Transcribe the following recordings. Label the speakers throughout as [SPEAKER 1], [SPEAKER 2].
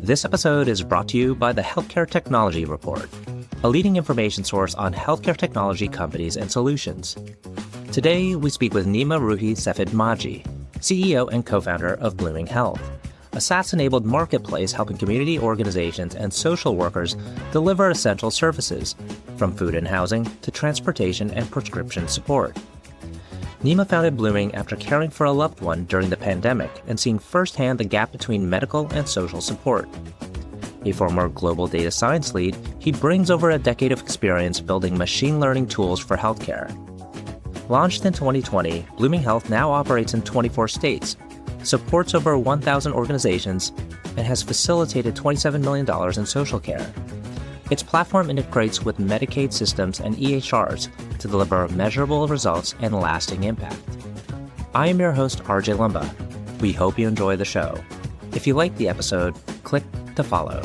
[SPEAKER 1] This episode is brought to you by the Healthcare Technology Report, a leading information source on healthcare technology companies and solutions. Today, we speak with Nima Roohi Sefidmazgi, CEO and co-founder of Blooming Health, a SaaS-enabled marketplace helping community organizations and social workers deliver essential services, from food and housing to transportation and prescription support. Nima founded Blooming after caring for a loved one during the pandemic and seeing firsthand the gap between medical and social support. A former global data science lead, he brings over a decade of experience building machine learning tools for healthcare. Launched in 2020, Blooming Health now operates in 24 states, supports over 1,000 organizations, and has facilitated $27 million in social care. Its platform integrates with Medicaid systems and EHRs to deliver measurable results and lasting impact. I am your host, RJ Lumba. We hope you enjoy the show. If you like the episode, click to follow.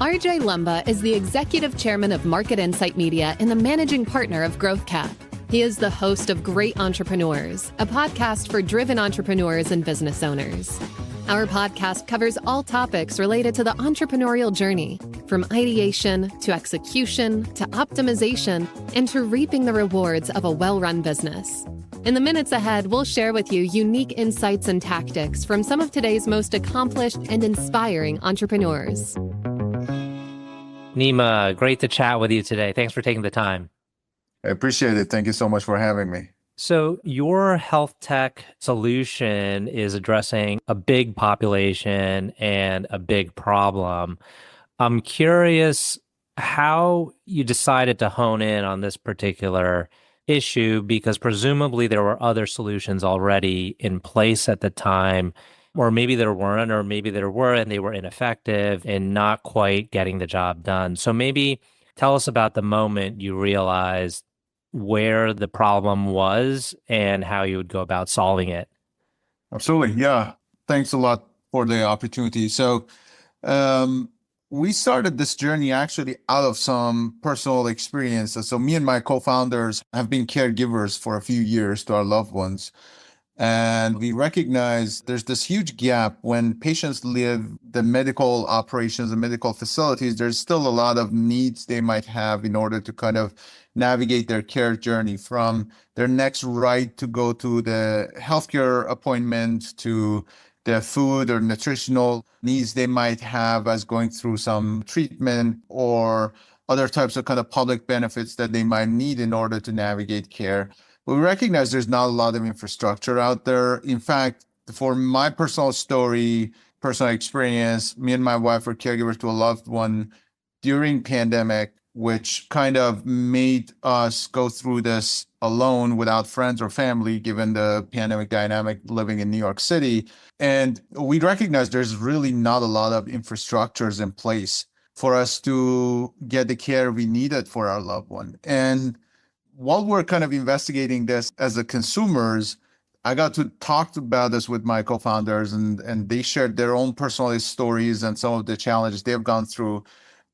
[SPEAKER 2] RJ Lumba is the executive chairman of Market Insight Media and the managing partner of GrowthCap. He is the host of Great Entrepreneurs, a podcast for driven entrepreneurs and business owners. Our podcast covers all topics related to the entrepreneurial journey, from ideation to execution to optimization and to reaping the rewards of a well-run business. In the minutes ahead, we'll share with you unique insights and tactics from some of today's most accomplished and inspiring entrepreneurs.
[SPEAKER 1] Nima, great to chat with you today. Thanks for taking the time.
[SPEAKER 3] I appreciate it. Thank you so much for having me.
[SPEAKER 1] So your health tech solution is addressing a big population and a big problem. I'm curious how you decided to hone in on this particular issue, because presumably there were other solutions already in place at the time, or maybe there weren't, or maybe there were and they were ineffective and not quite getting the job done. So maybe tell us about the moment you realized where the problem was and how you would go about solving it.
[SPEAKER 3] Absolutely. Yeah. Thanks a lot for the opportunity. So we started this journey actually out of some personal experiences. So me and my co-founders have been caregivers for a few years to our loved ones. And we recognize there's this huge gap when patients leave the medical operations and medical facilities. There's still a lot of needs they might have in order to kind of navigate their care journey, from their next ride to go to the healthcare appointment to the food or nutritional needs they might have as going through some treatment, or other types of kind of public benefits that they might need in order to navigate care. But we recognize there's not a lot of infrastructure out there. In fact, for my personal story, personal experience, me and my wife were caregivers to a loved one during pandemic, which kind of made us go through this alone without friends or family, given the pandemic dynamic living in New York City. And we recognize there's really not a lot of infrastructures in place for us to get the care we needed for our loved one. And while we're kind of investigating this as a consumers, I got to talk about this with my co-founders, and they shared their own personal stories and some of the challenges they've gone through.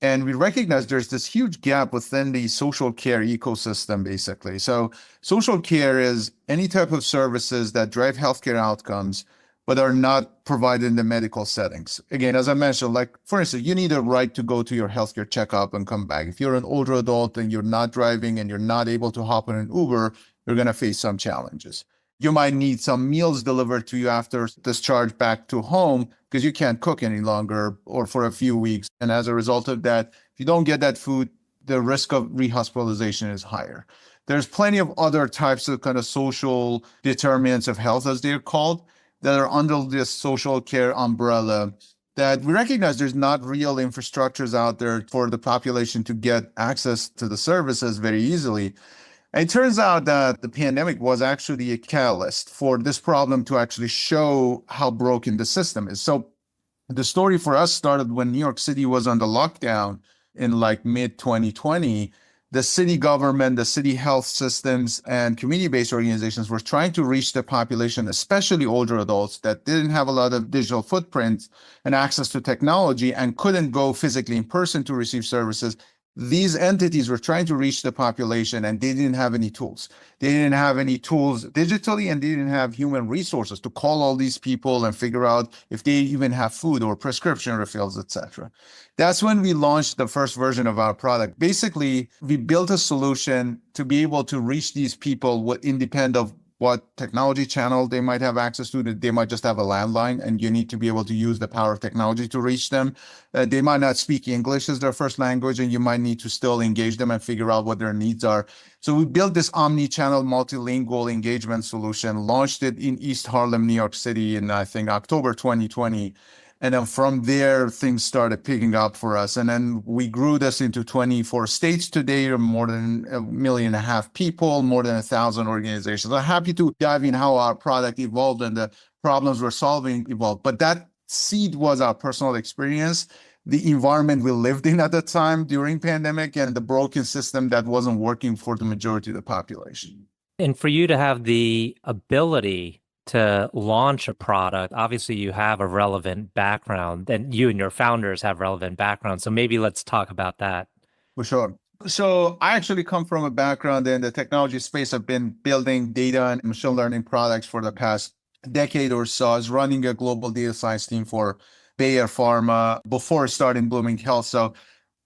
[SPEAKER 3] And we recognize there's this huge gap within the social care ecosystem, basically. So social care is any type of services that drive healthcare outcomes, but are not provided in the medical settings. Again, as I mentioned, like, for instance, you need a right to go to your healthcare checkup and come back. If you're an older adult and you're not driving and you're not able to hop on an Uber, you're going to face some challenges. You might need some meals delivered to you after discharge back to home because you can't cook any longer or for a few weeks. And as a result of that, if you don't get that food, the risk of rehospitalization is higher. There's plenty of other types of kind of social determinants of health, as they're called, that are under this social care umbrella, that we recognize there's not real infrastructures out there for the population to get access to the services very easily. And it turns out that the pandemic was actually a catalyst for this problem to actually show how broken the system is. So the story for us started when New York City was under lockdown in like mid-2020. The city government, the city health systems, and community-based organizations were trying to reach the population, especially older adults that didn't have a lot of digital footprints and access to technology and couldn't go physically in person to receive services, these entities were trying to reach the population and they didn't have any tools. They didn't have any tools digitally, and they didn't have human resources to call all these people and figure out if they even have food or prescription refills, etc. That's when we launched the first version of our product. Basically, we built a solution to be able to reach these people independent of what technology channel they might have access to. They might just have a landline, and you need to be able to use the power of technology to reach them. They might not speak English as their first language, and you might need to still engage them and figure out what their needs are. So we built this omni-channel multilingual engagement solution, launched it in East Harlem, New York City in, I think, October 2020. And then from there, things started picking up for us. And then we grew this into 24 states today, or more than 1.5 million people, more than 1,000 organizations. I'm happy to dive in how our product evolved and the problems we're solving evolved. But that seed was our personal experience, the environment we lived in at the time during pandemic, and the broken system that wasn't working for the majority of the population.
[SPEAKER 1] And for you to have the ability to launch a product, obviously you have a relevant background, and you and your founders have relevant background. So maybe let's talk about that.
[SPEAKER 3] For sure. So I actually come from a background in the technology space. I've been building data and machine learning products for the past decade or so. I was running a global data science team for Bayer Pharma before starting Blooming Health. So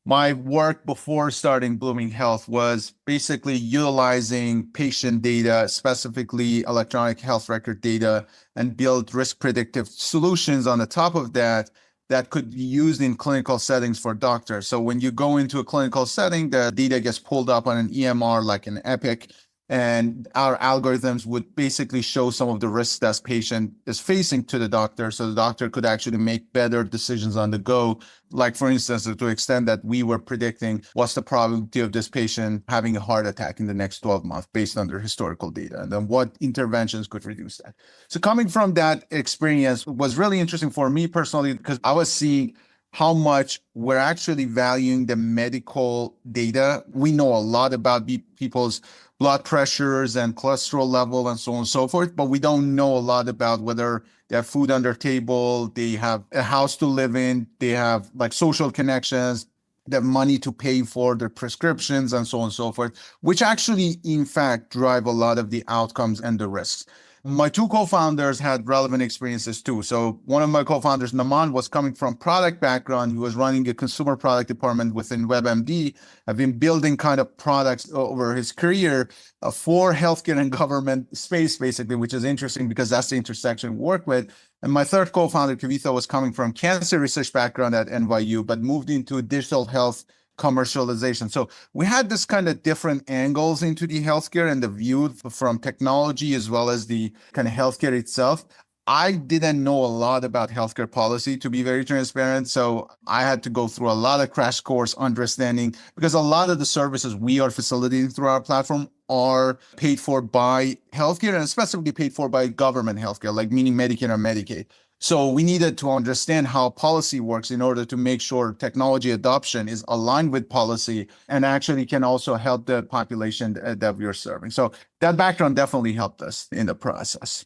[SPEAKER 3] my work before starting Blooming Health was basically utilizing patient data, specifically electronic health record data, and build risk predictive solutions on the top of that that could be used in clinical settings for doctors. So when you go into a clinical setting, the data gets pulled up on an EMR like an Epic, and our algorithms would basically show some of the risks that patient is facing to the doctor, so the doctor could actually make better decisions on the go. Like, for instance, to the extent that we were predicting what's the probability of this patient having a heart attack in the next 12 months based on their historical data, and then what interventions could reduce that. So coming from that experience was really interesting for me personally, because I was seeing how much we're actually valuing the medical data. We know a lot about people's blood pressures and cholesterol level and so on and so forth, but we don't know a lot about whether they have food on their table, they have a house to live in, they have like social connections, they have money to pay for their prescriptions and so on and so forth, which actually, in fact, drive a lot of the outcomes and the risks. My two co-founders had relevant experiences too. So one of my co-founders, Naman, was coming from product background. He was running a consumer product department within WebMD. I've been building kind of products over his career for healthcare and government space, basically, which is interesting because that's the intersection we work with. And my third co-founder, Kavitha, was coming from cancer research background at NYU, but moved into digital health commercialization. So we had this kind of different angles into the healthcare and the view from technology as well as the kind of healthcare itself. I didn't know a lot about healthcare policy, to be very transparent. So I had to go through a lot of crash course understanding, because a lot of the services we are facilitating through our platform are paid for by healthcare, and specifically paid for by government healthcare, like meaning Medicare and Medicaid. So we needed to understand how policy works in order to make sure technology adoption is aligned with policy and actually can also help the population that we are serving. So that background definitely helped us in the process.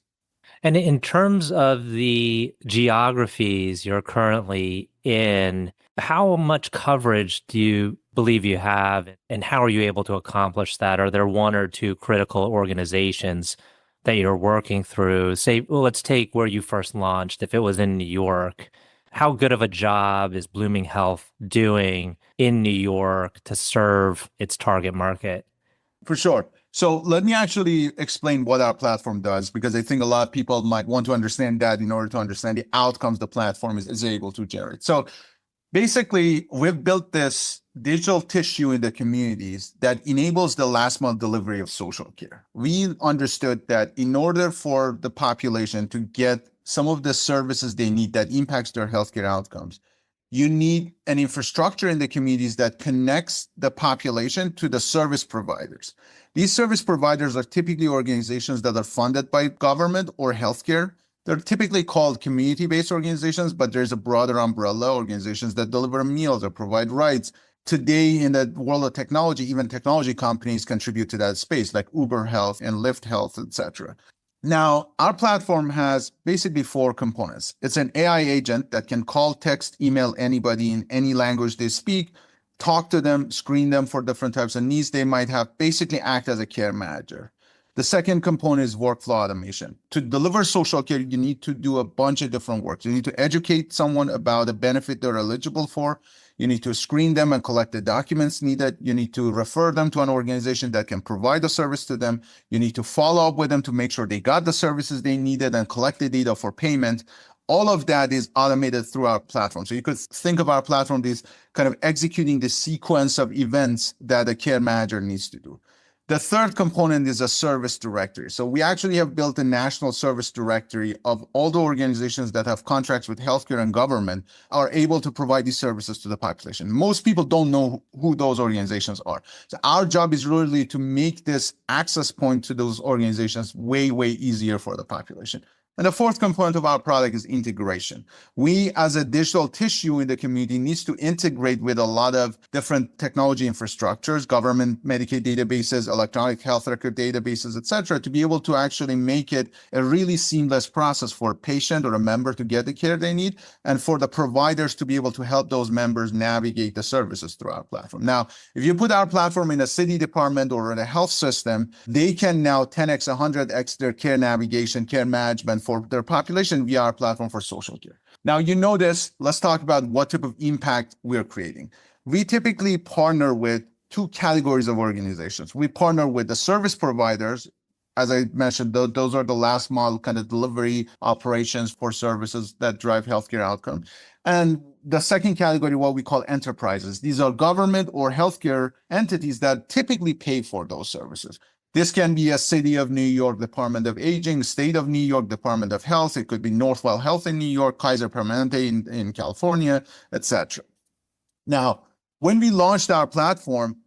[SPEAKER 1] And in terms of the geographies you're currently in, how much coverage do you believe you have, and how are you able to accomplish that? Are there one or two critical organizations that you're working through? Say, well, let's take where you first launched. If it was in New York, how good of a job is Blooming Health doing in New York to serve its target market?
[SPEAKER 3] For sure. So let me actually explain what our platform does, because I think a lot of people might want to understand that in order to understand the outcomes the platform is able to generate. So basically, we've built this digital tissue in the communities that enables the last mile delivery of social care. We understood that in order for the population to get some of the services they need that impacts their healthcare outcomes, you need an infrastructure in the communities that connects the population to the service providers. These service providers are typically organizations that are funded by government or healthcare. They're typically called community-based organizations, but there's a broader umbrella, organizations that deliver meals or provide rides. Today, in the world of technology, even technology companies contribute to that space, like Uber Health and Lyft Health, etc. Now, our platform has basically four components. It's an AI agent that can call, text, email anybody in any language they speak, talk to them, screen them for different types of needs they might have, basically act as a care manager. The second component is workflow automation. To deliver social care, you need to do a bunch of different work. You need to educate someone about a benefit they're eligible for. You need to screen them and collect the documents needed. You need to refer them to an organization that can provide the service to them. You need to follow up with them to make sure they got the services they needed and collect the data for payment. All of that is automated through our platform. So you could think of our platform as kind of executing the sequence of events that a care manager needs to do. The third component is a service directory. So we actually have built a national service directory of all the organizations that have contracts with healthcare and government are able to provide these services to the population. Most people don't know who those organizations are. So our job is really to make this access point to those organizations way, way easier for the population. And the fourth component of our product is integration. We, as a digital tissue in the community, needs to integrate with a lot of different technology infrastructures, government Medicaid databases, electronic health record databases, et cetera, to be able to actually make it a really seamless process for a patient or a member to get the care they need, and for the providers to be able to help those members navigate the services through our platform. Now, if you put our platform in a city department or in a health system, they can now 10x, 100x their care navigation, care management for their population via our platform for social care. Now, you know this. Let's talk about what type of impact we're creating. We typically partner with two categories of organizations. We partner with the service providers. As I mentioned, those are the last mile kind of delivery operations for services that drive healthcare outcome. And the second category, what we call enterprises. These are government or healthcare entities that typically pay for those services. This can be a City of New York Department of Aging, State of New York Department of Health. It could be Northwell Health in New York, Kaiser Permanente in California, etc. Now, when we launched our platform,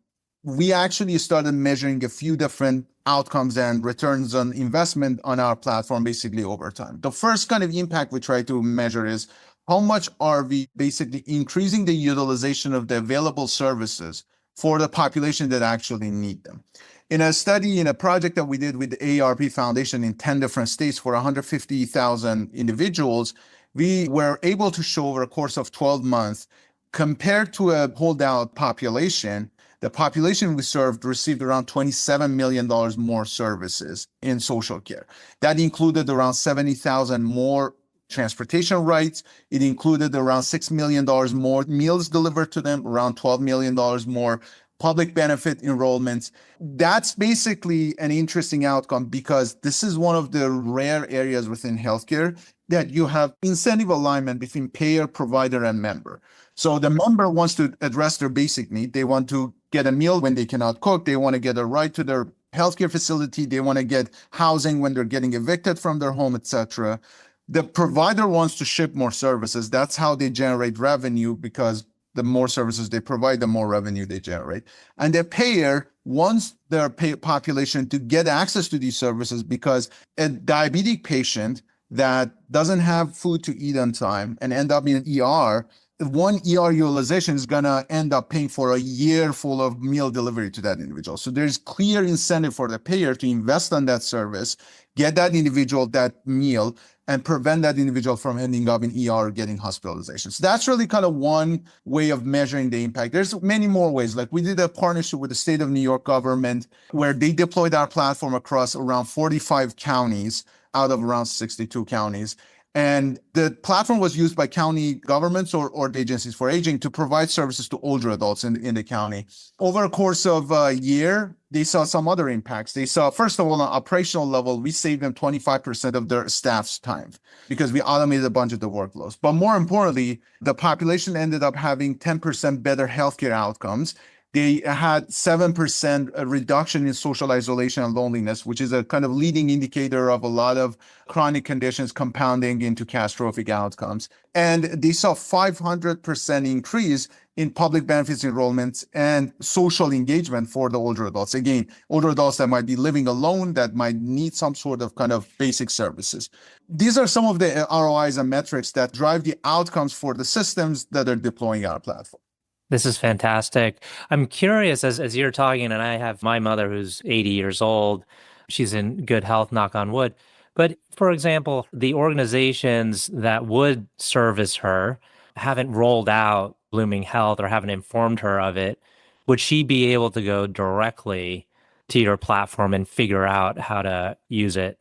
[SPEAKER 3] we actually started measuring a few different outcomes and returns on investment on our platform basically over time. The first kind of impact we try to measure is how much are we basically increasing the utilization of the available services for the population that actually need them. In a study, in a project that we did with the AARP Foundation in 10 different states for 150,000 individuals, we were able to show over a course of 12 months, compared to a holdout population, the population we served received around $27 million more services in social care. That included around 70,000 more transportation rights. It included around $6 million more meals delivered to them, around $12 million more public benefit enrollments. That's basically an interesting outcome because this is one of the rare areas within healthcare that you have incentive alignment between payer, provider, and member. So the member wants to address their basic need. They want to get a meal when they cannot cook. They want to get a ride to their healthcare facility. They want to get housing when they're getting evicted from their home, etc. The provider wants to ship more services. That's how they generate revenue, because the more services they provide, the more revenue they generate. And the payer wants their population to get access to these services, because a diabetic patient that doesn't have food to eat on time and end up in an ER, one ER utilization is going to end up paying for a year full of meal delivery to that individual. So there's clear incentive for the payer to invest on that service, get that individual that meal, and prevent that individual from ending up in ER or getting hospitalization. So that's really kind of one way of measuring the impact. There's many more ways. Like we did a partnership with the State of New York government where they deployed our platform across around 45 counties out of around 62 counties. And the platform was used by county governments or agencies for aging to provide services to older adults in the county. Over a course of a year, they saw some other impacts. They saw, first of all, on an operational level, we saved them 25% of their staff's time because we automated a bunch of the workloads. But more importantly, the population ended up having 10% better healthcare outcomes. They had 7% reduction in social isolation and loneliness, which is a kind of leading indicator of a lot of chronic conditions compounding into catastrophic outcomes. And they saw 500% increase in public benefits enrollments and social engagement for the older adults. Again, older adults that might be living alone, that might need some sort of kind of basic services. These are some of the ROIs and metrics that drive the outcomes for the systems that are deploying our platform.
[SPEAKER 1] This is fantastic. I'm curious, as you're talking, and I have my mother who's 80 years old. She's in good health, knock on wood. But for example, the organizations that would service her, haven't rolled out Blooming Health or haven't informed her of it, would she be able to go directly to your platform and figure out how to use it?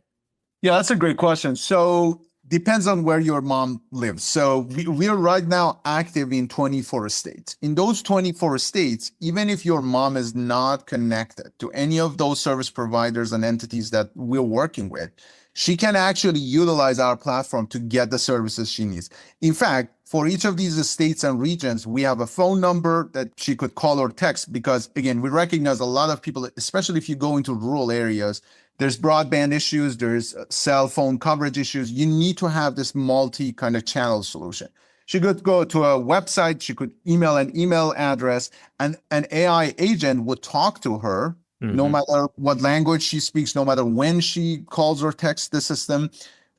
[SPEAKER 3] Yeah, that's a great question. So depends on where your mom lives. So we are right now active in 24 states. In those 24 states, even if your mom is not connected to any of those service providers and entities that we're working with, she can actually utilize our platform to get the services she needs. In fact, for each of these states and regions, we have a phone number that she could call or text because, again, we recognize a lot of people, especially if you go into rural areas, there's broadband issues, there's cell phone coverage issues. You need to have this multi kind of channel solution. She could go to a website, she could email an email address, and an AI agent would talk to her no matter what language she speaks, no matter when she calls or texts the system,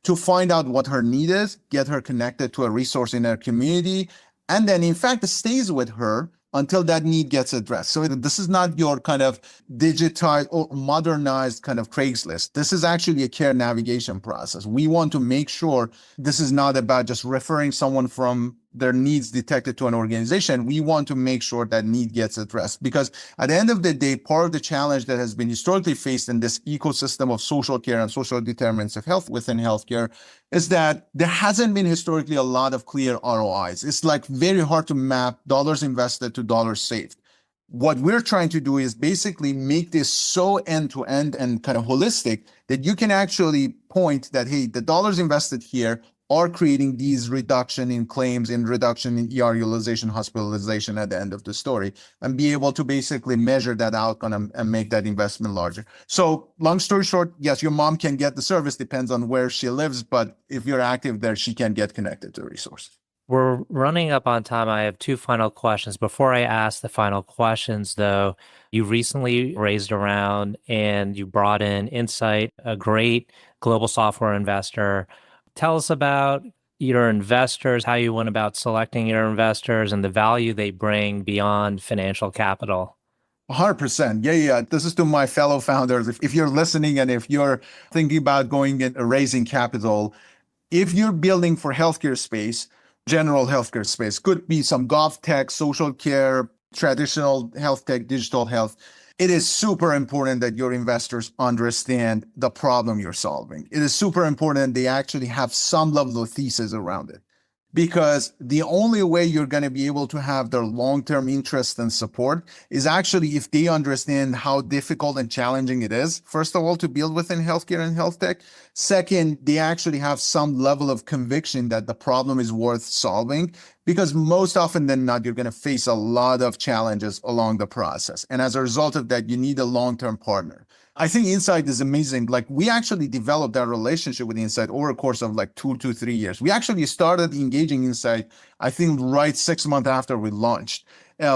[SPEAKER 3] to find out what her need is, get her connected to a resource in her community, and then in fact, it stays with her until that need gets addressed. So this is not your kind of digitized or modernized kind of Craigslist. This is actually a care navigation process. We want to make sure this is not about just referring someone from their needs detected to an organization. We want to make sure that need gets addressed, because at the end of the day, part of the challenge that has been historically faced in this ecosystem of social care and social determinants of health within healthcare is that there hasn't been historically a lot of clear ROIs. It's like very hard to map dollars invested to dollars saved. What we're trying to do is basically make this so end-to-end and kind of holistic that you can actually point that, hey, the dollars invested here are creating these reduction in claims and reduction in ER utilization, hospitalization at the end of the story, and be able to basically measure that outcome and make that investment larger. So long story short, yes, your mom can get the service, depends on where she lives, but if you're active there, she can get connected to the resource.
[SPEAKER 1] We're running up on time. I have two final questions. Before I ask the final questions, though, you recently raised a round and you brought in Insight, a great global software investor. Tell us about your investors, how you went about selecting your investors, and the value they bring beyond financial capital.
[SPEAKER 3] 100%. Yeah. This is to my fellow founders. If you're listening and if you're thinking about going and raising capital, if you're building for healthcare space, general healthcare space, could be some gov tech, social care, traditional health tech, digital health, it is super important that your investors understand the problem you're solving. It is super important they actually have some level of thesis around it, because the only way you're going to be able to have their long-term interest and support is actually if they understand how difficult and challenging it is, first of all, to build within healthcare and health tech. Second, they actually have some level of conviction that the problem is worth solving, because most often than not, you're going to face a lot of challenges along the process. And as a result of that, you need a long-term partner. I think Insight is amazing. Like, we actually developed that relationship with Insight over a course of like 2 to 3 years. We actually started engaging Insight, I think, right 6 months after we launched.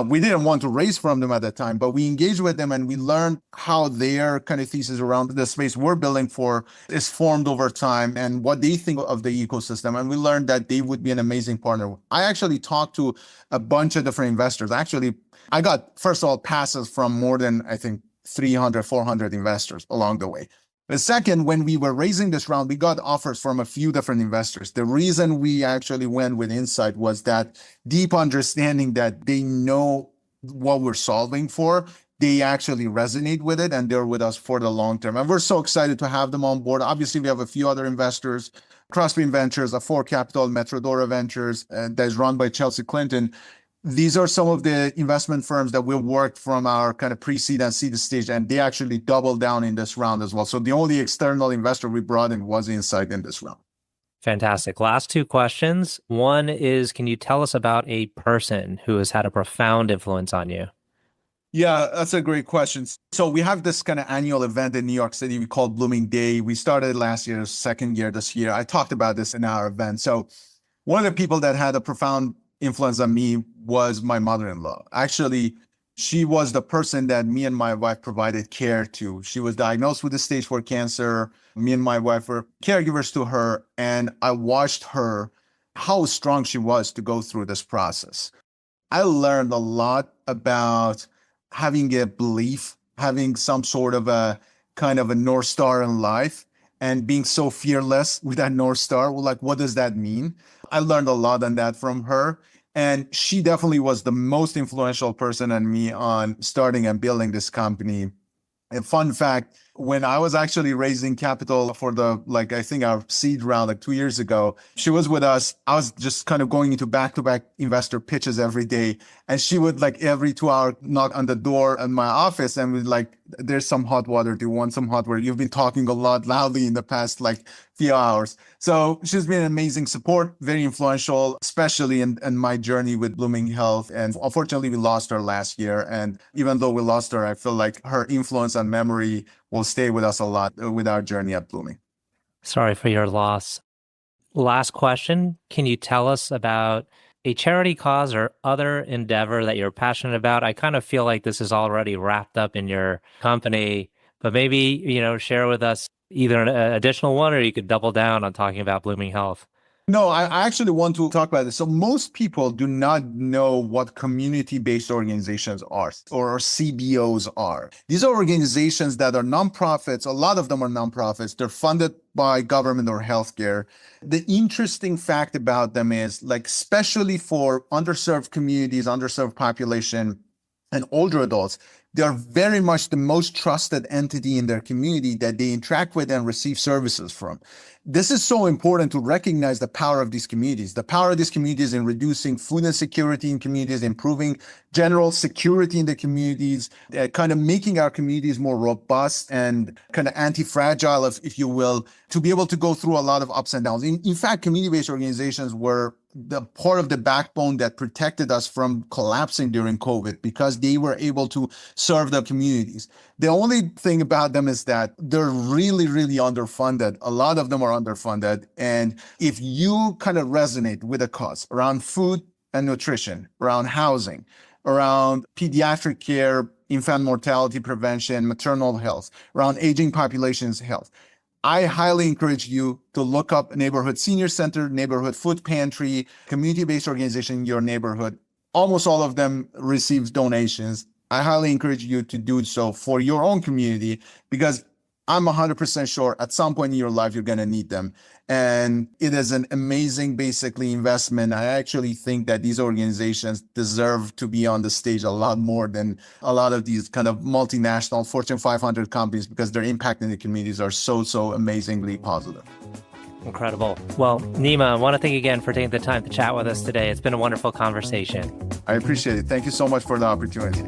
[SPEAKER 3] We didn't want to raise from them at that time, but we engaged with them and we learned how their kind of thesis around the space we're building for is formed over time and what they think of the ecosystem. And we learned that they would be an amazing partner. I actually talked to a bunch of different investors. Actually, I got, first of all, passes from more than, I think, 300, 400 investors along the way. The second, when we were raising this round, we got offers from a few different investors. The reason we actually went with Insight was that deep understanding that they know what we're solving for. They actually resonate with it and they're with us for the long term. And we're so excited to have them on board. Obviously, we have a few other investors, Crossbeam Ventures, A4 Capital, Metrodora Ventures, that is run by Chelsea Clinton. These are some of the investment firms that we worked from our kind of pre-seed and seed stage, and they actually doubled down in this round as well. So the only external investor we brought in was Insight in this round.
[SPEAKER 1] Fantastic. Last two questions. One is, can you tell us about a person who has had a profound influence on you?
[SPEAKER 3] Yeah, that's a great question. So we have this kind of annual event in New York City we call Blooming Day. We started last year, second year this year. I talked about this in our event. So one of the people that had a profound influence on me was my mother-in-law. Actually, she was the person that me and my wife provided care to. She was diagnosed with stage 4 cancer. Me and my wife were caregivers to her, and I watched her, how strong she was to go through this process. I learned a lot about having a belief, having some sort of a kind of a North Star in life, and being so fearless with that North Star. Well, like, what does that mean? I learned a lot on that from her. And she definitely was the most influential person on me on starting and building this company. And fun fact, when I was actually raising capital for I think our seed round 2 years ago, she was with us. I was just kind of going into back-to-back investor pitches every day. And she would every 2 hours knock on the door in my office and would there's some hot water. Do you want some hot water? You've been talking a lot loudly in the past few hours. So she's been an amazing support, very influential, especially in my journey with Blooming Health. And unfortunately, we lost her last year. And even though we lost her, I feel like her influence and memory will stay with us a lot with our journey at Blooming.
[SPEAKER 1] Sorry for your loss. Last question. Can you tell us about a charity cause or other endeavor that you're passionate about? I kind of feel like this is already wrapped up in your company, but maybe, share with us either an additional one, or you could double down on talking about Blooming Health.
[SPEAKER 3] No, I actually want to talk about this. So most people do not know what community-based organizations are or CBOs are. These are organizations that are nonprofits. A lot of them are nonprofits. They're funded by government or healthcare. The interesting fact about them is especially for underserved communities, underserved population, and older adults, they are very much the most trusted entity in their community that they interact with and receive services from. This is so important to recognize the power of these communities. The power of these communities in reducing food insecurity in communities, improving general security in the communities, kind of making our communities more robust and kind of anti-fragile, if you will, to be able to go through a lot of ups and downs. In fact, community-based organizations were the part of the backbone that protected us from collapsing during COVID because they were able to serve the communities. The only thing about them is that they're really, really underfunded. A lot of them are underfunded. And if you kind of resonate with a cause around food and nutrition, around housing, around pediatric care, infant mortality prevention, maternal health, around aging populations health, I highly encourage you to look up neighborhood senior center, neighborhood food pantry, community-based organization in your neighborhood. Almost all of them receive donations. I highly encourage you to do so for your own community because I'm 100% sure at some point in your life, you're going to need them. And it is an amazing, basically, investment. I actually think that these organizations deserve to be on the stage a lot more than a lot of these kind of multinational Fortune 500 companies because their impact in the communities are so amazingly positive.
[SPEAKER 1] Incredible. Well, Nima, I want to thank you again for taking the time to chat with us today. It's been a wonderful conversation.
[SPEAKER 3] I appreciate it. Thank you so much for the opportunity.